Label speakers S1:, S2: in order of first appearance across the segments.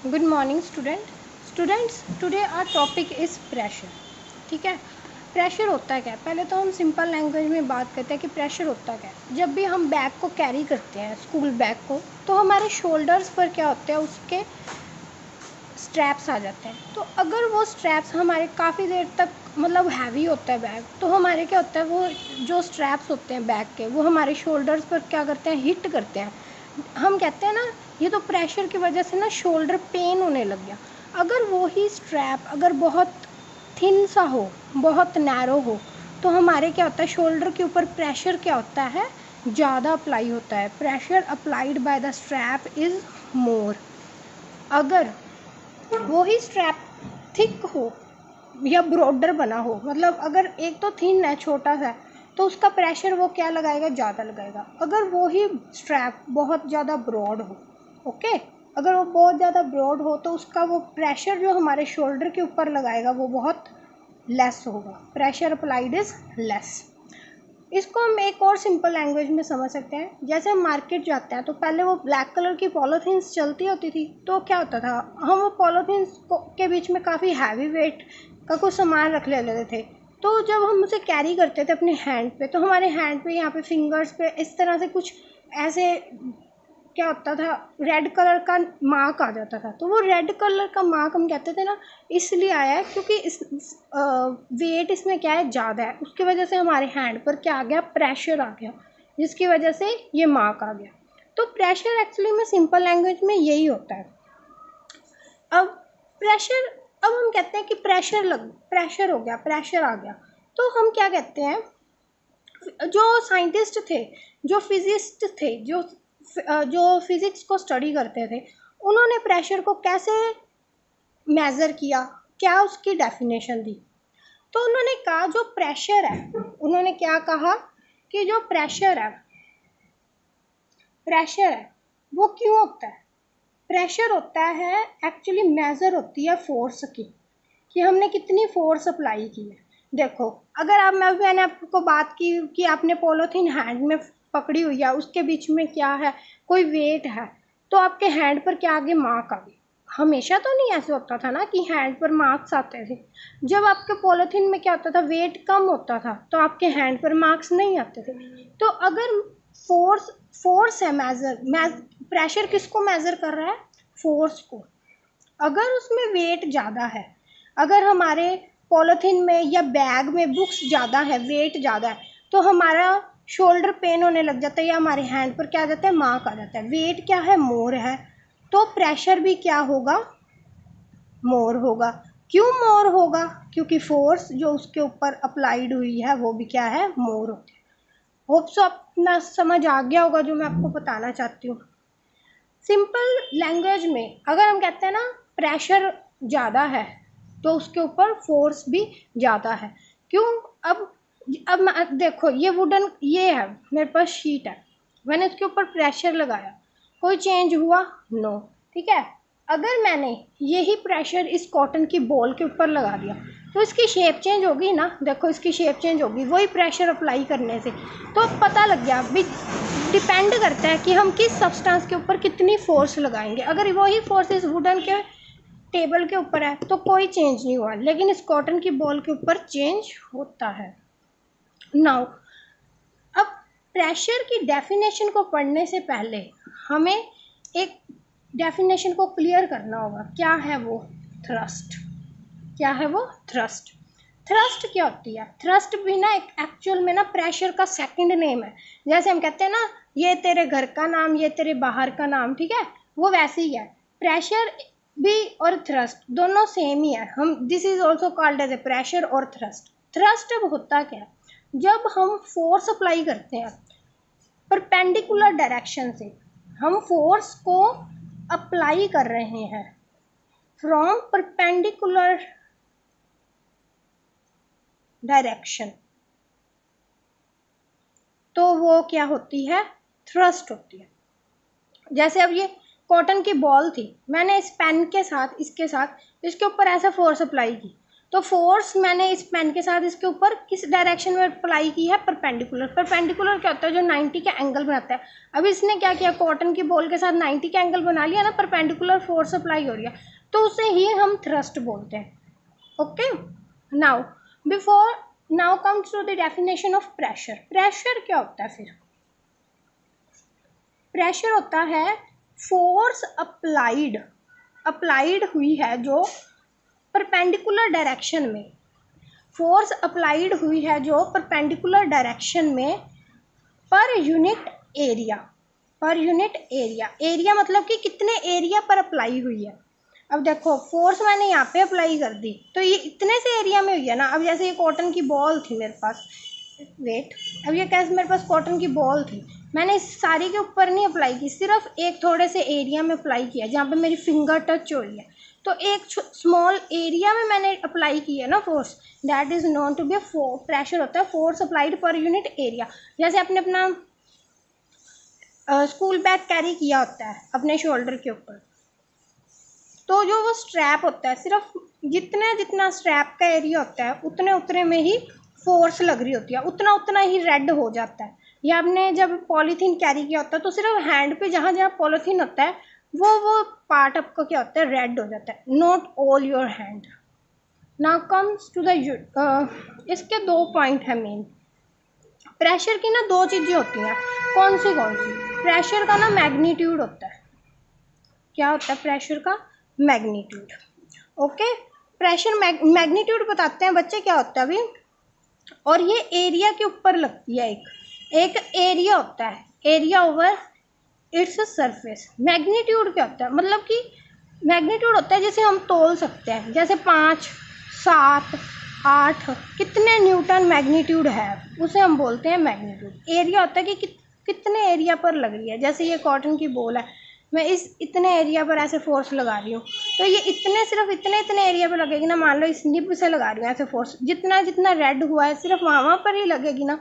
S1: Good morning students today our topic is pressure. ठीक है, pressure होता है क्या? पहले तो हम सिंपल लैंग्वेज में बात करते हैं कि प्रेशर होता क्या है। जब भी हम बैग को कैरी करते हैं, स्कूल बैग को, तो हमारे शोल्डर्स पर क्या होते हैं, उसके स्ट्रैप्स आ जाते हैं। तो अगर वो स्ट्रैप्स हमारे काफ़ी देर तक मतलब हैवी होता है बैग, तो हमारे क्या होता है, वो जो स्ट्रैप्स होते हैं बैग के, वो हमारे शोल्डर्स पर क्या करते हैं, हिट करते हैं। हम कहते हैं ना, ये तो प्रेशर की वजह से ना शोल्डर पेन होने लग गया। अगर वो ही स्ट्रैप अगर बहुत थिन सा हो, बहुत नैरो हो, तो हमारे क्या होता है, शोल्डर के ऊपर प्रेशर क्या होता है, ज़्यादा अप्लाई होता है। Pressure applied by the strap is more. अगर वो ही स्ट्रैप थिक हो या ब्रॉडर बना हो, मतलब अगर एक तो थिन है, छोटा सा, तो उसका प्रेशर वो क्या लगाएगा, ज़्यादा लगाएगा। अगर वो ही स्ट्रैप बहुत ज़्यादा ब्रॉड हो, ओके, अगर वो बहुत ज़्यादा ब्रॉड हो, तो उसका वो प्रेशर जो हमारे शोल्डर के ऊपर लगाएगा वो बहुत लेस होगा। Pressure applied is less. इसको हम एक और सिंपल लैंग्वेज में समझ सकते हैं। जैसे हम मार्केट जाते हैं, तो पहले वो ब्लैक कलर की पॉलीथीन्स चलती होती थी, तो क्या होता था, हम वो पॉलीथीन्स के बीच में काफ़ी हैवी वेट का कुछ सामान रख ले लेते थे। तो जब हम उसे कैरी करते थे अपने हैंड पे, तो हमारे हैंड पे, यहाँ पे फिंगर्स पे इस तरह से कुछ ऐसे क्या होता था, रेड कलर का मार्क आ जाता था। तो वो रेड कलर का मार्क हम कहते थे ना, इसलिए आया है क्योंकि इस वेट इसमें क्या है, ज़्यादा है। उसकी वजह से हमारे हैंड पर क्या आ गया, प्रेशर आ गया, जिसकी वजह से ये मार्क आ गया। तो प्रेशर एक्चुअली में सिंपल लैंग्वेज में यही होता है। अब प्रेशर, अब हम कहते हैं कि प्रेशर हो गया, प्रेशर आ गया, तो हम क्या कहते हैं, जो साइंटिस्ट थे, जो फिजिस्ट थे, जो फिज़िक्स को स्टडी करते थे, उन्होंने प्रेशर को कैसे मेज़र किया, क्या उसकी डेफिनेशन दी। तो उन्होंने कहा जो प्रेशर है, उन्होंने क्या कहा कि जो प्रेशर है वो क्यों होता है। प्रेशर होता है एक्चुअली मेज़र होती है फोर्स की, कि हमने कितनी फोर्स अप्लाई की है। देखो, अगर मैंने आपको बात की कि आपने पॉलीथीन हैंड में पकड़ी हुई है, उसके बीच में क्या है, कोई वेट है, तो आपके हैंड पर क्या आ गए, मार्क आ गए। हमेशा तो नहीं ऐसे होता था ना कि हैंड पर मार्क्स आते थे। जब आपके पॉलीथीन में क्या होता था, वेट कम होता था, तो आपके हैंड पर मार्क्स नहीं आते थे। तो अगर फोर्स है प्रेशर किसको मेज़र कर रहा है, फोर्स को। अगर उसमें वेट ज़्यादा है, अगर हमारे पॉलीथीन में या बैग में बुक्स ज़्यादा है, वेट ज़्यादा है, तो हमारा शोल्डर पेन होने लग जाता है, या हमारे हैंड पर क्या आ जाता है, मार्क आ जाता है। वेट क्या है, मोर है, तो प्रेशर भी क्या होगा, मोर होगा। क्यों मोर होगा, क्योंकि फोर्स जो उसके ऊपर अप्लाइड हुई है वो भी क्या है, मोर होती है। होप सो अपना समझ आ गया होगा जो मैं आपको बताना चाहती हूँ। सिंपल लैंग्वेज में अगर हम कहते हैं ना प्रेशर ज़्यादा है, तो उसके ऊपर फोर्स भी ज़्यादा है। क्यों, अब देखो, ये वुडन, ये है मेरे पास शीट है, मैंने इसके ऊपर प्रेशर लगाया, कोई चेंज हुआ, नो। ठीक है, अगर मैंने यही प्रेशर इस कॉटन की बॉल के ऊपर लगा दिया, तो इसकी शेप चेंज होगी ना, देखो इसकी शेप चेंज होगी वही प्रेशर अप्लाई करने से। तो पता लग गया भी, डिपेंड करता है कि हम किस सब्सटेंस के ऊपर कितनी फोर्स लगाएंगे। अगर वही फोर्स इस वुडन के टेबल के ऊपर है तो कोई चेंज नहीं हुआ, लेकिन इस कॉटन की बॉल के ऊपर चेंज होता है। नाउ, अब प्रेशर की डेफिनेशन को पढ़ने से पहले हमें एक डेफिनेशन को क्लियर करना होगा। क्या है वो, थ्रस्ट। क्या है वो, थ्रस्ट। थ्रस्ट क्या होती है, थ्रस्ट भी ना एक एक्चुअल में ना प्रेशर का सेकंड नेम है। जैसे हम कहते हैं ना, ये तेरे घर का नाम, ये तेरे बाहर का नाम, ठीक है, वो वैसे ही है। प्रेशर भी और थ्रस्ट दोनों सेम ही है। हम this is also called as a pressure और थ्रस्ट। थ्रस्ट अब होता क्या है, जब हम फोर्स अप्लाई करते हैं परपेंडिकुलर डायरेक्शन से, हम फोर्स को अप्लाई कर रहे हैं फ्रॉम परपेंडिकुलर डायरेक्शन, तो वो क्या होती है, थ्रस्ट होती है। जैसे अब ये कॉटन की बॉल थी, मैंने इस पेन के साथ, इसके साथ, इसके ऊपर ऐसा फोर्स अप्लाई की, तो फोर्स मैंने इस पेन के साथ इसके ऊपर किस डायरेक्शन में अप्लाई की है, परपेंडिकुलर। परपेंडिकुलर क्या होता है, जो 90 का एंगल बनाता है। अब इसने क्या किया, कॉटन की बॉल के साथ 90 का एंगल बना लिया ना, परपेंडिकुलर फोर्स अप्लाई हो रही है, तो उसे ही हम थ्रस्ट बोलते हैं। Okay, now comes to the definition of pressure. Pressure क्या होता है फिर? प्रेशर होता है फोर्स अप्लाइड हुई है जो परपेंडिकुलर डायरेक्शन में, फोर्स अप्लाइड हुई है जो परपेंडिकुलर डायरेक्शन में पर यूनिट एरिया। पर यूनिट एरिया मतलब कि कितने एरिया पर अप्लाई हुई है। अब देखो फोर्स मैंने यहाँ पे अप्लाई कर दी तो ये इतने से एरिया में हुई है ना। अब जैसे ये कॉटन की बॉल थी मेरे पास, वेट, अब ये कैसे मेरे पास कॉटन की बॉल थी, मैंने इस सारी के ऊपर नहीं अप्लाई की, सिर्फ एक थोड़े से एरिया में अप्लाई किया जहाँ पे मेरी फिंगर टच हो रही है। तो एक स्मॉल एरिया में मैंने अप्लाई की है ना force, that is known to be pressure होता है force applied per unit area. जैसे आपने अपना स्कूल बैग कैरी किया होता है अपने शोल्डर के ऊपर, तो जो वो स्ट्रैप होता है, सिर्फ जितना स्ट्रैप का एरिया होता है उतने में ही फोर्स लग रही होती है, उतना ही रेड हो जाता है। या आपने जब पॉलीथीन कैरी किया होता है तो सिर्फ हैंड पे जहाँ जहाँ पॉलीथीन होता है वो पार्ट आपका क्या होता है, रेड हो जाता है, not all your hand. Now comes to the इसके 2 पॉइंट है मेन। प्रेशर की ना 2 चीज़ें होती हैं, कौन सी? प्रेशर का ना मैग्नीट्यूड होता है। क्या होता है प्रेशर का? मैग्नीट्यूड। ओके, प्रेशर मैग्नीट्यूड बताते हैं बच्चे क्या होता है अभी। और ये एरिया के ऊपर लगती है, एक एरिया होता है, area over its surface. Magnitude क्या होता है, मतलब कि मैग्नीट्यूड होता है जिसे हम तोल सकते हैं, जैसे 5, 7, 8 कितने न्यूटन मैग्नीट्यूड है उसे हम बोलते हैं मैग्नीट्यूड। एरिया होता है कि कितने एरिया पर लग रही है। जैसे ये कॉटन की बॉल है, मैं इतने एरिया पर ऐसे फोर्स लगा रही हूँ, तो ये सिर्फ इतने एरिया पर लगेगी ना। मान लो इस निब से लगा रही हूँ ऐसे फोर्स, जितना रेड हुआ है सिर्फ वहाँ पर ही लगेगी ना।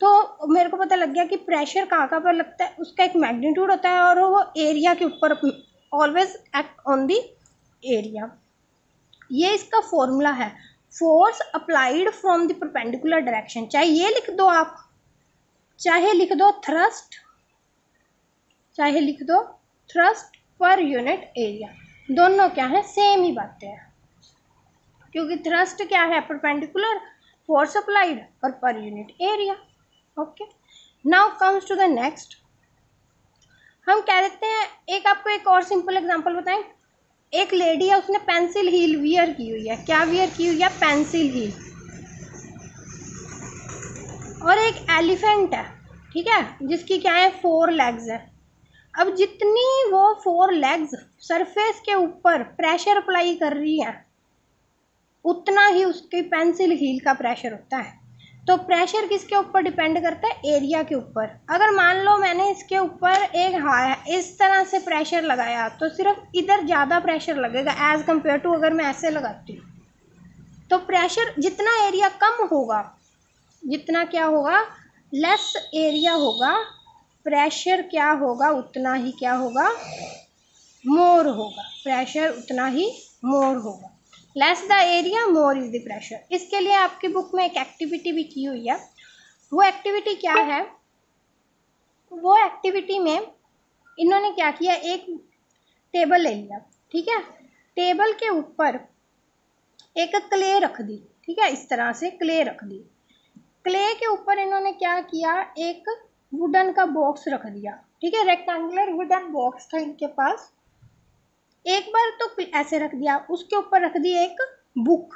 S1: तो मेरे को पता लग गया कि प्रेशर कहाँ पर लगता है, उसका एक मैग्नीट्यूड होता है और वो एरिया के ऊपर always act on the area. ये इसका फॉर्मूला है, force applied from the perpendicular direction. चाहे ये लिख दो आप, चाहे लिख दो थ्रस्ट पर यूनिट एरिया, दोनों क्या है, सेम ही बातें हैं। क्योंकि थ्रस्ट क्या है, परपेंडिकुलर, फोर्स अप्लाइड और per unit area. Okay, now comes to the next. हम कह देते हैं, आपको एक और सिंपल एग्जांपल बताएं। एक लेडी है, उसने पेंसिल हील वियर की हुई है। क्या वियर की हुई है? Pencil heel. और एक एलिफेंट है, ठीक है, जिसकी क्या है, 4 लेग्स है। अब जितनी वो 4 लेग्स सरफेस के ऊपर प्रेशर अप्लाई कर रही है, उतना ही उसकी पेंसिल हील का प्रेशर होता है। तो प्रेशर किसके ऊपर डिपेंड करता है? एरिया के ऊपर। अगर मान लो मैंने इसके ऊपर इस तरह से प्रेशर लगाया, तो सिर्फ इधर ज़्यादा प्रेशर लगेगा एज कम्पेयर टू अगर मैं ऐसे लगाती हूँ। तो प्रेशर जितना एरिया कम होगा, जितना क्या होगा, लेस एरिया होगा, प्रेशर क्या होगा, उतना ही क्या होगा, मोर होगा। प्रेशर उतना ही मोर होगा। Less the area more is the pressure. इसके लिए आपकी बुक में एक एक्टिविटी भी की हुई है। वो एक्टिविटी क्या है? वो एक्टिविटी में इन्होंने क्या किया, एक टेबल ले लिया, ठीक है, टेबल के ऊपर एक क्ले रख दी, ठीक है, इस तरह से क्ले रख दी। क्ले के ऊपर इन्होंने क्या किया, एक वुडन का बॉक्स रख दिया, ठीक है, रेक्टेंगुलर वुडन बॉक्स था इनके पास। एक बार तो ऐसे रख दिया, उसके ऊपर रख दी एक बुक,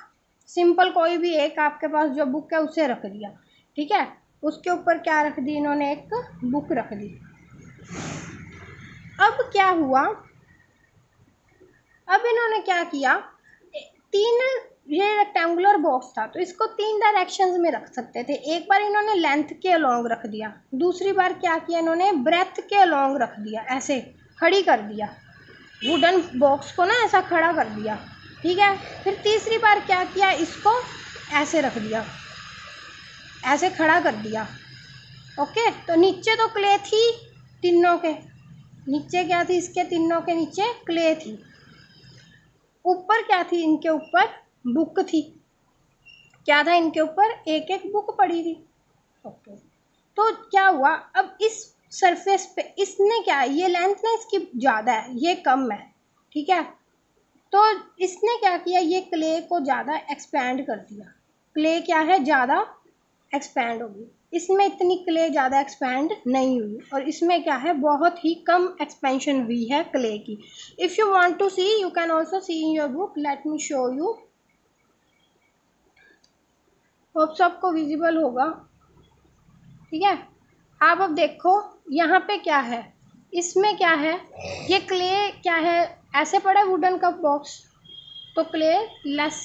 S1: सिंपल कोई भी एक आपके पास जो बुक है उसे रख दिया, ठीक है। उसके ऊपर क्या रख दी इन्होंने, एक बुक रख दी। अब क्या हुआ, अब इन्होंने क्या किया, 3, ये रेक्टेंगुलर बॉक्स था तो इसको 3 डायरेक्शंस में रख सकते थे। एक बार इन्होंने लेंथ के अलोंग रख दिया, दूसरी बार क्या किया इन्होंने, ब्रेथ के अलोंग रख दिया, ऐसे खड़ी कर दिया वुडन बॉक्स को ना, ऐसा खड़ा कर दिया, ठीक है। फिर तीसरी बार क्या किया, इसको ऐसे रख दिया, ऐसे खड़ा कर दिया। ओके, तो नीचे तो क्ले थी तीनों के, नीचे क्या थी, इसके तीनों के नीचे क्ले थी, ऊपर क्या थी, इनके ऊपर बुक थी। क्या था इनके ऊपर, एक एक बुक पड़ी थी। ओके, तो क्या हुआ, अब इस सरफेस पे इसने क्या है, ये लेंथ ना इसकी ज़्यादा है, ये कम है, ठीक है। तो इसने क्या किया, ये क्ले को ज़्यादा एक्सपैंड कर दिया। क्ले क्या है, ज़्यादा एक्सपैंड होगी। इसमें इतनी क्ले ज़्यादा एक्सपैंड नहीं हुई और इसमें क्या है, बहुत ही कम एक्सपेंशन हुई है क्ले की। If you want to see, you can also see in your book, let me show you. Hope सबको विजिबल होगा, ठीक है। आप अब देखो यहाँ पे क्या है, इसमें क्या है, ये क्ले क्या है, ऐसे पड़ा है वुडन का बॉक्स, तो क्ले लेस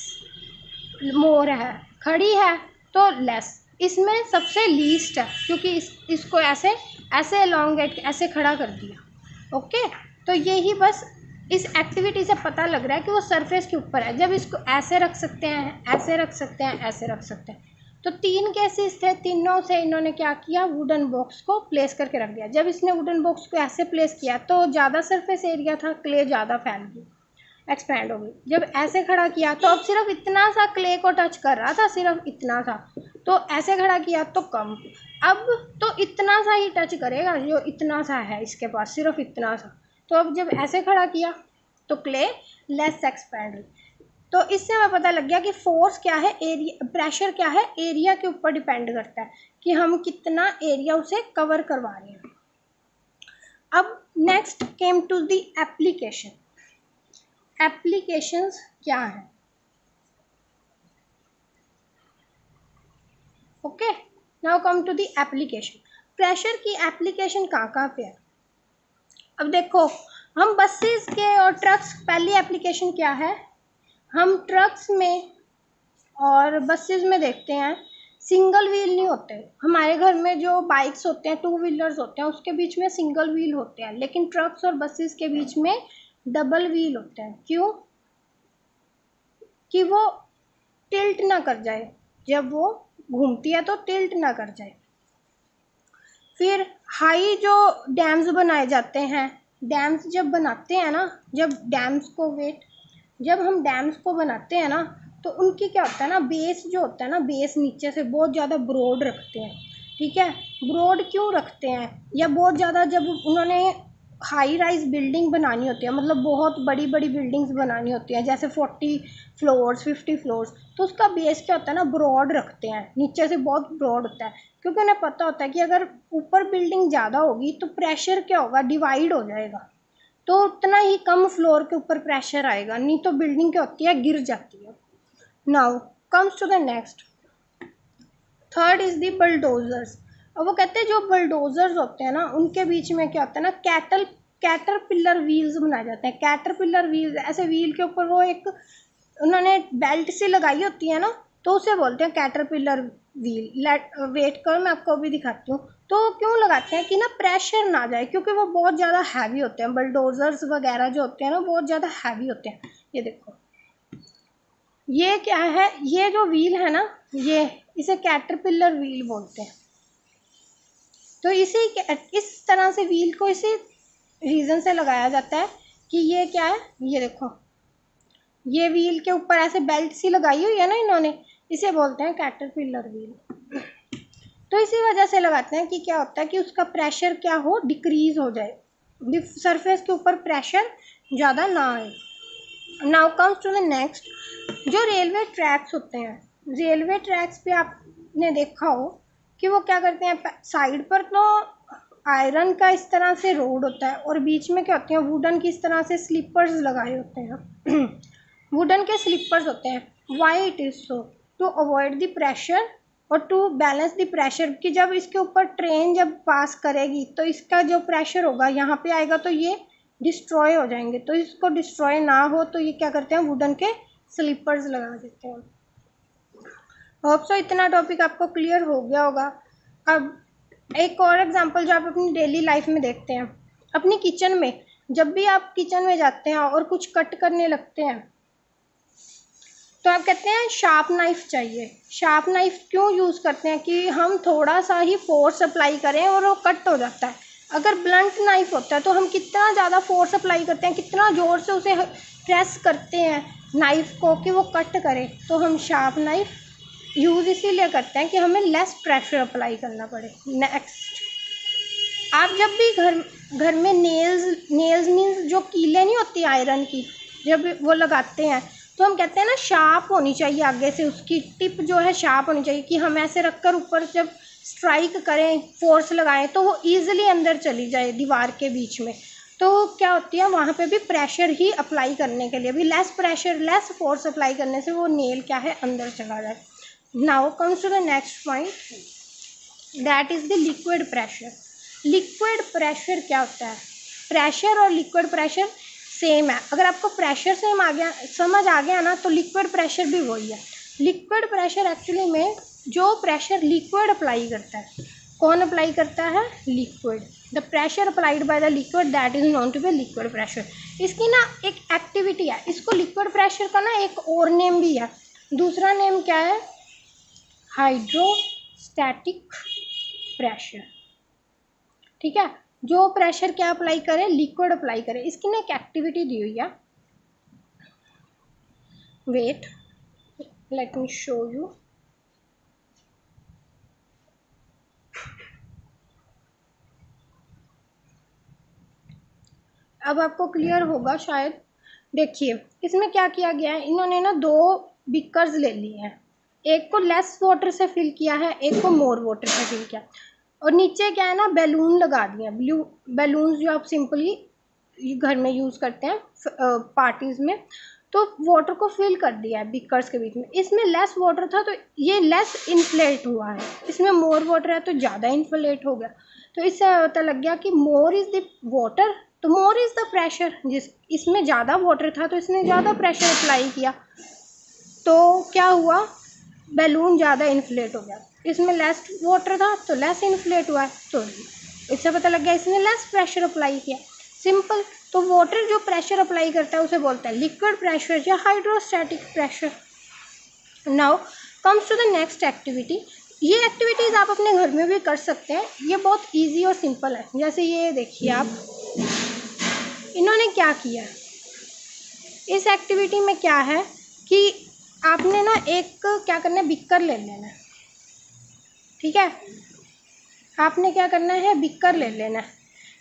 S1: मोर है, खड़ी है तो लेस, इसमें सबसे लीस्ट है क्योंकि इसको ऐसे ऐसे एलोंगेट ऐसे खड़ा कर दिया। ओके, तो यही बस इस एक्टिविटी से पता लग रहा है कि वो सरफेस के ऊपर है। जब इसको ऐसे रख सकते हैं, ऐसे रख सकते हैं, ऐसे रख सकते हैं, तो 3 केसेस थे, तीनों से इन्होंने क्या किया, वुडन बॉक्स को प्लेस करके रख दिया। जब इसने वुडन बॉक्स को ऐसे प्लेस किया तो ज़्यादा सरफेस एरिया था, क्ले ज़्यादा फैल गई, एक्सपैंड हो गई। जब ऐसे खड़ा किया तो अब सिर्फ इतना सा क्ले को टच कर रहा था, सिर्फ इतना सा, तो ऐसे खड़ा किया तो कम, अब तो इतना सा ही टच करेगा, जो इतना सा है इसके पास, सिर्फ इतना सा। तो अब जब ऐसे खड़ा किया तो क्ले लेस एक्सपैंड हुई। तो इससे हमें पता लग गया कि फोर्स क्या है, एरिया, प्रेशर क्या है, एरिया के ऊपर डिपेंड करता है कि हम कितना एरिया उसे कवर करवा रहे हैं। अब next came to the application. Applications क्या है, okay, now come to the application. Pressure की एप्लीकेशन कहाँ पे है। अब देखो, हम बसेस के और ट्रक्स, पहली एप्लीकेशन क्या है, हम ट्रक्स में और बसेस में देखते हैं सिंगल व्हील नहीं होते। हमारे घर में जो बाइक्स होते हैं, 2 व्हीलर्स होते हैं, उसके बीच में सिंगल व्हील होते हैं, लेकिन ट्रक्स और बसेस के बीच में डबल व्हील होते हैं। क्यों, कि वो टिल्ट ना कर जाए, जब वो घूमती है तो टिल्ट ना कर जाए। फिर हाई जो डैम्स बनाए जाते हैं, डैम्स जब बनाते हैं ना, जब हम डैम्स को बनाते हैं ना, तो उनकी क्या होता है ना, बेस जो होता है ना, बेस नीचे से बहुत ज़्यादा ब्रॉड रखते हैं, ठीक है। ब्रॉड क्यों रखते हैं, या बहुत ज़्यादा जब उन्होंने हाई राइज बिल्डिंग बनानी होती है, मतलब बहुत बड़ी बड़ी बिल्डिंग्स बनानी होती है, जैसे 40 फ्लोर्स 50 फ्लोर्स, तो उसका बेस क्या होता है ना, ब्रॉड रखते हैं, नीचे से बहुत ब्रॉड होता है, क्योंकि उन्हें पता होता है कि अगर ऊपर बिल्डिंग ज़्यादा होगी तो प्रेशर क्या होगा, डिवाइड हो जाएगा, तो उतना ही कम फ्लोर के ऊपर प्रेशर आएगा, नहीं तो बिल्डिंग क्या होती है, गिर जाती है। Now comes to the next, third is the bulldozers. अब वो कहते हैं जो बलडोजर्स होते हैं ना, उनके बीच में क्या होता है ना, कैटरपिलर व्हील्स बनाए जाते हैं। कैटरपिलर व्हील्स, ऐसे व्हील के ऊपर वो एक उन्होंने बेल्ट से लगाई होती है ना, तो उसे बोलते हैं कैटरपिलर व्हील। वेट कर, मैं आपको अभी दिखाती हूँ। तो क्यों लगाते हैं कि ना प्रेशर ना जाए, क्योंकि वो बहुत ज़्यादा हैवी होते हैं, बलडोजर्स वगैरह जो होते हैं ना, बहुत ज़्यादा हैवी होते हैं। ये देखो, ये क्या है, ये जो व्हील है ना, ये इसे कैटरपिलर व्हील बोलते हैं। तो इस तरह से व्हील को इसी रीज़न से लगाया जाता है कि ये क्या है, ये देखो, ये व्हील के ऊपर ऐसे बेल्ट सी लगाई हुई है ना इन्होंने, इसे बोलते हैं कैटरपिलर व्हील। तो इसी वजह से लगाते हैं कि क्या होता है कि उसका प्रेशर क्या हो, डिक्रीज हो जाए, सरफेस के ऊपर प्रेशर ज़्यादा ना आए। Now comes to the next, जो रेलवे ट्रैक्स होते हैं, रेलवे ट्रैक्स पे आपने देखा हो कि वो क्या करते हैं, साइड पर तो आयरन का इस तरह से रोड होता है और बीच में क्या होते हैं, वुडन की इस तरह से स्लीपर्स लगाए होते हैं वुडन के स्लीपर्स होते हैं। Why it is so, to avoid the pressure और टू बैलेंस द प्रेशर, कि जब इसके ऊपर ट्रेन जब पास करेगी तो इसका जो प्रेशर होगा यहाँ पे आएगा तो ये डिस्ट्रॉय हो जाएंगे, तो इसको डिस्ट्रॉय ना हो तो ये क्या करते हैं, वुडन के स्लीपर्स लगा देते हैं। होप सो इतना टॉपिक आपको क्लियर हो गया होगा। अब एक और एग्जांपल जो आप अपनी डेली लाइफ में देखते हैं, अपनी किचन में, जब भी आप किचन में जाते हैं और कुछ कट करने लगते हैं तो आप कहते हैं शार्प नाइफ चाहिए। शार्प नाइफ क्यों यूज़ करते हैं, कि हम थोड़ा सा ही फोर्स अप्लाई करें और वो कट हो जाता है। अगर ब्लंट नाइफ होता है तो हम कितना ज़्यादा फोर्स अप्लाई करते हैं, कितना ज़ोर से उसे प्रेस करते हैं नाइफ को कि वो कट करे, तो हम शार्प नाइफ यूज़ इसीलिए करते हैं कि हमें लेस प्रेशर अप्लाई करना पड़े। नेक्स्ट, आप जब भी घर में नेल्स मीन्स जो कीलें नहीं होती आयरन की, जब वो लगाते हैं तो हम कहते हैं ना शार्प होनी चाहिए, आगे से उसकी टिप जो है शार्प होनी चाहिए कि हम ऐसे रखकर ऊपर जब स्ट्राइक करें, फोर्स लगाएं तो वो ईजिली अंदर चली जाए दीवार के बीच में। तो क्या होती है वहाँ पे भी प्रेशर ही अप्लाई करने के लिए भी less pressure, less force apply करने से वो नेल क्या है अंदर चला जाए। Now comes to the next point, that is the liquid pressure. Liquid pressure क्या होता है? प्रेशर और लिक्विड प्रेशर सेम है। अगर आपको प्रेशर सेम समझ आ गया ना तो लिक्विड प्रेशर भी वही है। लिक्विड प्रेशर एक्चुअली में जो प्रेशर लिक्विड अप्लाई करता है, कौन अप्लाई करता है? Liquid. The pressure applied by the liquid that is known to be liquid pressure. इसकी ना एक एक्टिविटी है, इसको लिक्विड प्रेशर का ना एक और नेम भी है। दूसरा नेम क्या है? Hydrostatic pressure. ठीक है, जो प्रेशर क्या अप्लाई करे? लिक्विड अप्लाई करे। इसकी ना एक एक्टिविटी दी हुई है, wait let me show you. अब आपको क्लियर होगा शायद। देखिए इसमें क्या किया गया है, इन्होंने ना दो बिकर्स ले लिए हैं, एक को लेस वाटर से फिल किया है, एक को मोर वाटर से फिल किया, और नीचे क्या है ना बैलून लगा दिए। बैलून जो आप सिंपली घर में यूज़ करते हैं पार्टीज़ में, तो वाटर को फिल कर दिया है बिकर्स के बीच में। इसमें लेस वाटर था तो ये लेस इन्फ्लेट हुआ है, इसमें मोर वाटर है तो ज़्यादा इन्फ्लेट हो गया। तो इससे पता लग गया कि मोर इज़ द वाटर तो मोर इज़ द प्रेशर। इसमें ज़्यादा वाटर था तो इसने ज़्यादा प्रेशर अप्लाई किया, तो क्या हुआ? बैलून ज़्यादा इन्फ्लेट हो गया। इसमें लेस वाटर था तो लेस इन्फ्लेट हुआ है, तो इससे पता लग गया इसने लेस प्रेशर अप्लाई किया। सिंपल। तो वाटर जो प्रेशर अप्लाई करता है उसे बोलते हैं लिक्विड प्रेशर या hydrostatic pressure. Now comes to the next activity. ये एक्टिविटीज़ आप अपने घर में भी कर सकते हैं, ये बहुत ईजी और सिंपल है। जैसे ये देखिए आप, इन्होंने क्या किया इस एक्टिविटी में क्या है कि आपने ना एक क्या करना है, बिक्कर ले लेना है। ठीक है, आपने क्या करना है? बिक्कर ले लेना है।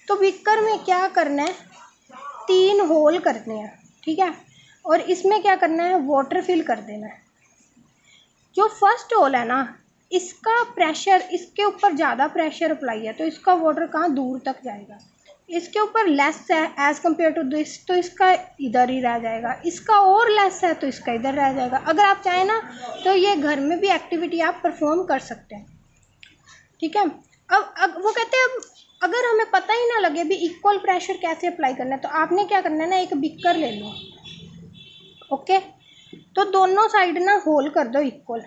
S1: तो बिक्कर में क्या करना है? 3 होल करने हैं। ठीक है, और इसमें क्या करना है? वाटर फिल कर देना है। जो फर्स्ट होल है ना, इसका प्रेशर, इसके ऊपर ज़्यादा प्रेशर अप्लाई है तो इसका वाटर कहाँ? दूर तक जाएगा। इसके ऊपर लेस है एज़ कम्पेयर टू दिस तो इसका इधर ही रह जाएगा। इसका और लेस है तो इसका इधर रह जाएगा। अगर आप चाहें ना तो ये घर में भी एक्टिविटी आप परफॉर्म कर सकते हैं। ठीक है, अब वो कहते हैं अब अगर हमें पता ही ना लगे भी इक्वल प्रेशर कैसे अप्लाई करना है, तो आपने क्या करना है ना, एक बिक्कर ले लो। ओके, तो दोनों साइड ना होल कर दो इक्वल।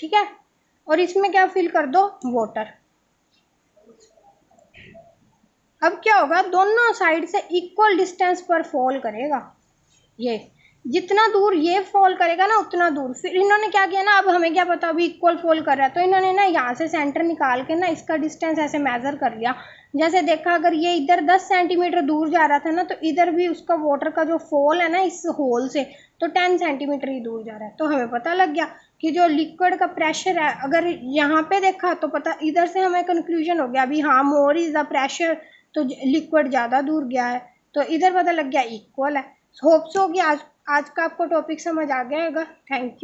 S1: ठीक है, और इसमें क्या फिल कर दो? वाटर। अब क्या होगा? दोनों साइड से इक्वल डिस्टेंस पर फॉल करेगा। ये जितना दूर ये फॉल करेगा ना उतना दूर। फिर इन्होंने क्या किया ना, अब हमें क्या पता अभी इक्वल फॉल कर रहा है, तो इन्होंने ना यहाँ से सेंटर निकाल के ना इसका डिस्टेंस ऐसे मेज़र कर लिया। जैसे देखा, अगर ये इधर 10 सेंटीमीटर दूर जा रहा था ना, तो इधर भी उसका वाटर का जो फॉल है ना इस होल से, तो 10 सेंटीमीटर ही दूर जा रहा है। तो हमें पता लग गया कि जो लिक्विड का प्रेशर है, अगर यहाँ पे देखा तो पता, इधर से हमें कंक्लूजन हो गया अभी, हाँ मोर इज़ द प्रेशर, तो लिक्विड ज़्यादा दूर गया है, तो इधर पता लग गया इक्वल है। होप सो कि आज का आपको टॉपिक समझ आ गया होगा। Thank you.